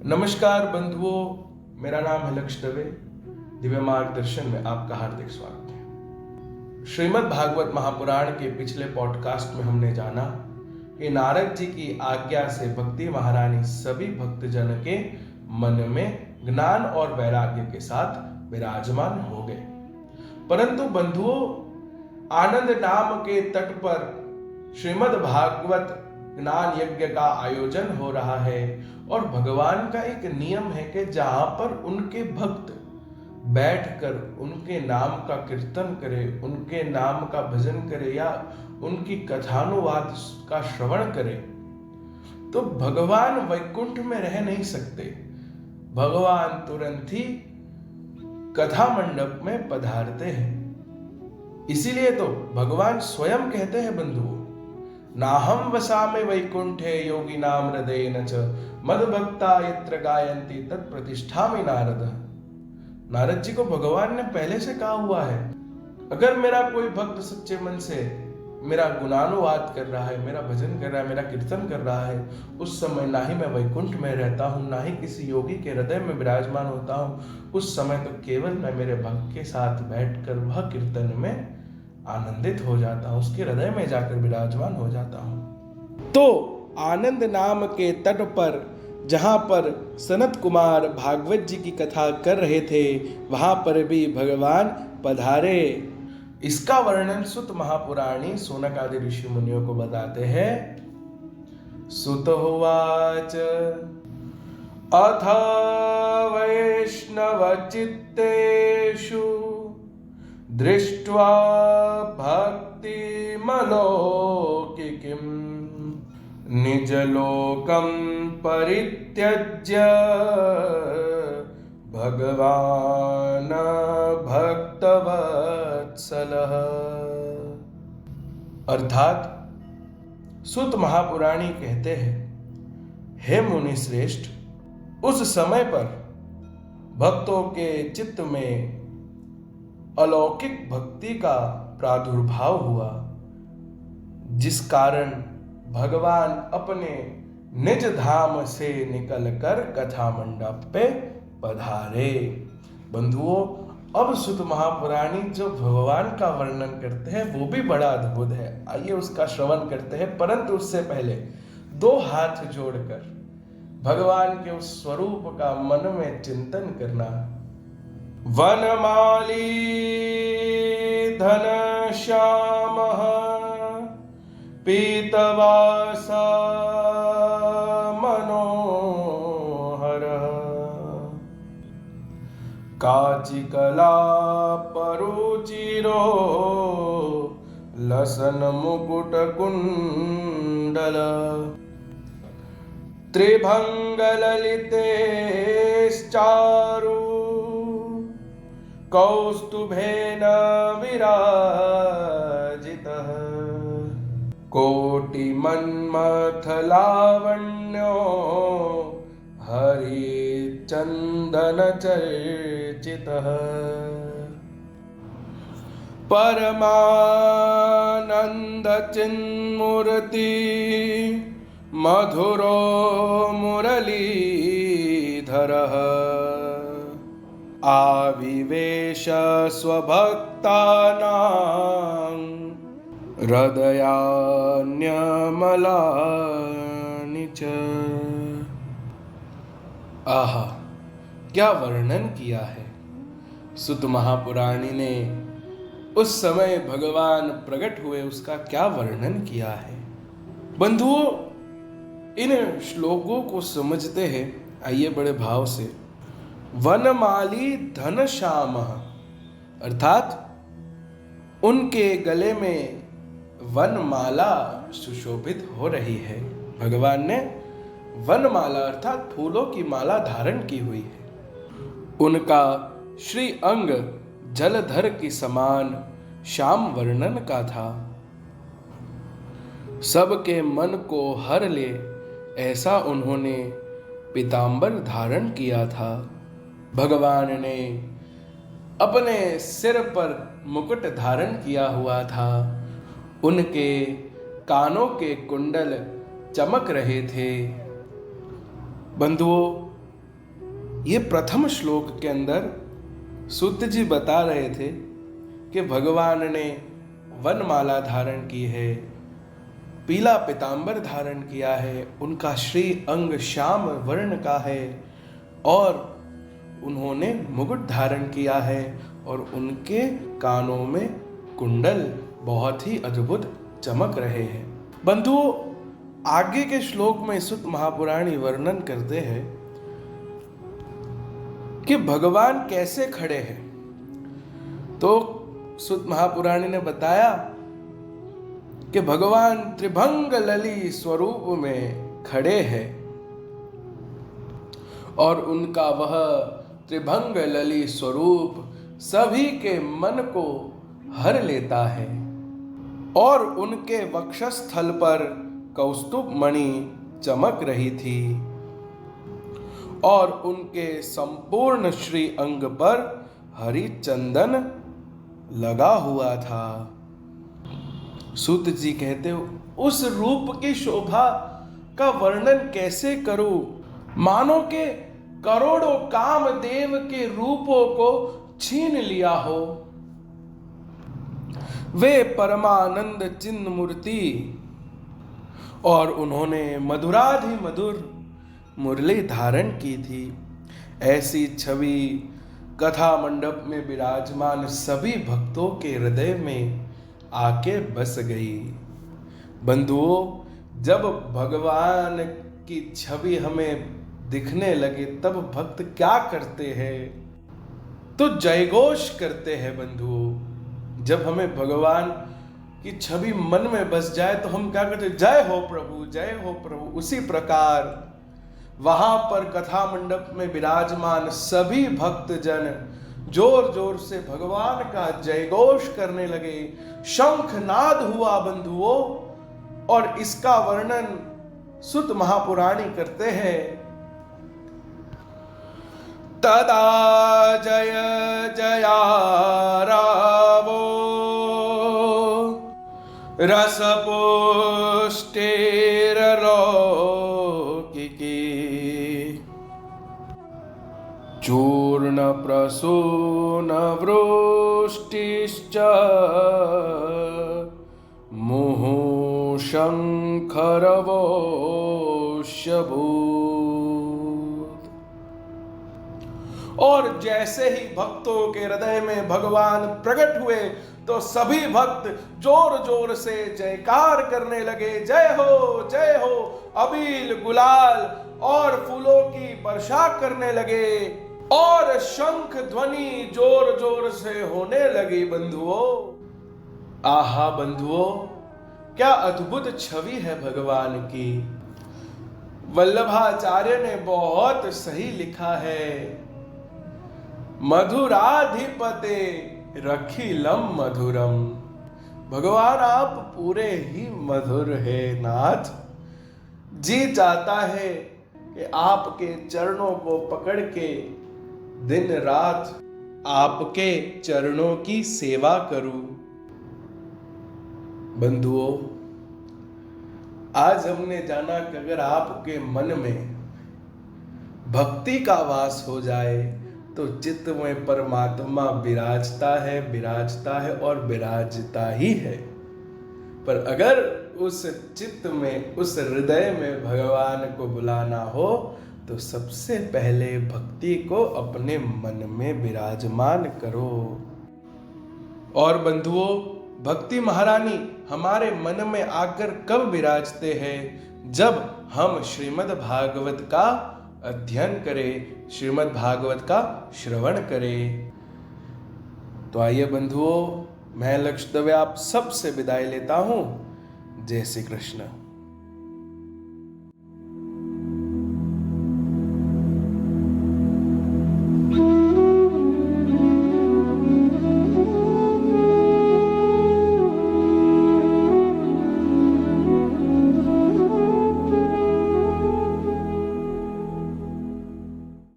नमस्कार बंधुओं, मेरा नाम है लक्ष्य दवे। दिव्य मार्गदर्शन में आपका हार्दिक स्वागत है। श्रीमद् भागवत महापुराण के पिछले पॉडकास्ट में हमने जाना कि नारद जी की आज्ञा से भक्ति महारानी सभी भक्तजन के मन में ज्ञान और वैराग्य के साथ विराजमान हो गए। परंतु बंधुओं, आनंद नाम के तट पर श्रीमद् भागवत ज्ञान यज्ञ का आयोजन हो रहा है और भगवान का एक नियम है कि जहां पर उनके भक्त बैठकर उनके नाम का कीर्तन करे, उनके नाम का भजन करे या उनकी कथानुवाद का श्रवण करे, तो भगवान वैकुंठ में रह नहीं सकते। भगवान तुरंत ही कथा मंडप में पधारते हैं। इसीलिए तो भगवान स्वयं कहते हैं बंधुओं, नाहं वसामि वैकुंठे योगिनां हृदयेन च मद्भक्ता यत्र गायन्ति तत्प्रतिष्ठामि नारद। नारद जी को भगवान ने पहले से कहा हुआ है, अगर मेरा कोई भक्त सच्चे मन से मेरा गुणानुवाद कर रहा है, मेरा भजन कर रहा है, मेरा कीर्तन कर रहा है, उस समय ना ही मैं वैकुंठ में रहता हूँ, ना ही किसी योगी के हृदय में विराजमान होता हूँ। उस समय तो केवल मैं मेरे भक्त के साथ बैठकर वह कीर्तन में आनंदित हो जाता हूँ, उसके हृदय में जाकर विराजमान हो जाता हूँ। तो आनंद नाम के तट पर जहाँ पर सनत कुमार भागवत जी की कथा कर रहे थे, वहाँ पर भी भगवान पधारे। इसका वर्णन सुत महापुराणी सोनक आदि ऋषि मुनियों को बताते हैं। सुत होवाच अथ वैष्णव चित्तेषु दृष्ट्वा भक्तिमलौकिकीं निजलोकं परित्यज्य भगवान् भक्तवत्सलः। अर्थात सुत महापुराणी कहते हैं, हे मुनि श्रेष्ठ, उस समय पर भक्तों के चित्त में अलौकिक भक्ति का प्रादुर्भाव हुआ, जिस कारण भगवान अपने निज धाम से निकलकर कथा मंडप पे पधारे। बंधुओं, अब सुत महापुराणी जो भगवान का वर्णन करते हैं वो भी बड़ा अद्भुत है। आइए उसका श्रवण करते हैं, परंतु उससे पहले दो हाथ जोड़कर भगवान के उस स्वरूप का मन में चिंतन करना। वनमाली घनश्यामः पीतवासा मनोहरः काचिकला परुचिरो लसन मुकुट कुंडल त्रिभंगललितेश्चारु कौस्तुभेन विराजितः कोटिमन्मथलावण्यो हरिचन्दनचर्चितः परमानन्दचिन्मूर्ति मधुरो मुरलीधरः आविवेश स्वभक्तानां हृदयान्यमलानि च। आहा, क्या वर्णन किया है सुत महापुराणी ने। उस समय भगवान प्रकट हुए, उसका क्या वर्णन किया है। बंधुओं, इन श्लोकों को समझते हैं। आइए बड़े भाव से। वनमाली घनश्यामः, अर्थात उनके गले में वनमाला सुशोभित हो रही है। भगवान ने वनमाला अर्थात फूलों की माला धारण की हुई है। उनका श्री अंग जलधर की समान श्याम वर्णन का था। सबके मन को हर ले ऐसा उन्होंने पीतांबर धारण किया था। भगवान ने अपने सिर पर मुकुट धारण किया हुआ था। उनके कानों के कुंडल चमक रहे थे। बंधुओं, ये प्रथम श्लोक के अंदर सूत जी बता रहे थे कि भगवान ने वनमाला धारण की है, पीला पीतांबर धारण किया है, उनका श्री अंग श्याम वर्ण का है और उन्होंने मुकुट धारण किया है और उनके कानों में कुंडल बहुत ही अद्भुत चमक रहे हैं। बंधुओं, आगे के श्लोक में सूत महापुराणी वर्णन करते हैं कि भगवान कैसे खड़े हैं। तो सूत महापुराणी ने बताया कि भगवान त्रिभंग लली स्वरूप में खड़े हैं और उनका वह त्रिभंग लली स्वरूप सभी के मन को हर लेता है और उनके वक्षस्थल पर कौस्तुभ मणि चमक रही थी और उनके संपूर्ण श्री अंग पर हरि चंदन लगा हुआ था। सूत जी कहते हो, उस रूप की शोभा का वर्णन कैसे करूं, मानो के करोड़ों कामदेव के रूपों को छीन लिया हो। वे परमानंद चिन्ह मूर्ति और उन्होंने मधुराधि मधुर मुरली धारण की थी। ऐसी छवि कथा मंडप में विराजमान सभी भक्तों के हृदय में आके बस गई। बंधुओं, जब भगवान की छवि हमें दिखने लगे तब भक्त क्या करते हैं? तो जयघोष करते हैं। बंधुओं, जब हमें भगवान की छवि मन में बस जाए तो हम क्या करते? जय हो प्रभु, जय हो प्रभु। उसी प्रकार वहां पर कथा मंडप में विराजमान सभी भक्तजन जोर जोर से भगवान का जयघोष करने लगे। शंखनाद हुआ बंधुओं, और इसका वर्णन सूत महापुराणी करते हैं। तदा जय जया रावो रसपुष्टिरलौकिकी चूर्ण प्रसून वृष्टिश्च मुहुः शंखरवोष्यभूत्। और जैसे ही भक्तों के हृदय में भगवान प्रकट हुए तो सभी भक्त जोर जोर से जयकार करने लगे। जय हो, जय हो। अबील गुलाल और फूलों की वर्षा करने लगे और शंख ध्वनि जोर जोर से होने लगी। बंधुओं, आहा बंधुओं, क्या अद्भुत छवि है भगवान की। वल्लभाचार्य ने बहुत सही लिखा है, मधुराधिपते रखिलम मधुरम। भगवान आप पूरे ही मधुर है नाथ। जी चाहता है कि आपके चरणों को पकड़ के दिन रात आपके चरणों की सेवा करूं। बंधुओं, आज हमने जाना कि अगर आपके मन में भक्ति का वास हो जाए तो चित्त में परमात्मा विराजता है और विराजता ही है। पर अगर उस चित्त में, उस हृदय में भगवान को बुलाना हो तो सबसे पहले भक्ति को अपने मन में विराजमान करो। और बंधुओं, भक्ति महारानी हमारे मन में आकर कब विराजते हैं? जब हम श्रीमद् भागवत का अध्ययन करें, श्रीमद् भागवत का श्रवण करें। तो आइए बंधुओं, मैं लक्ष्य दवे आप सबसे विदाई लेता हूं। जय श्री कृष्ण।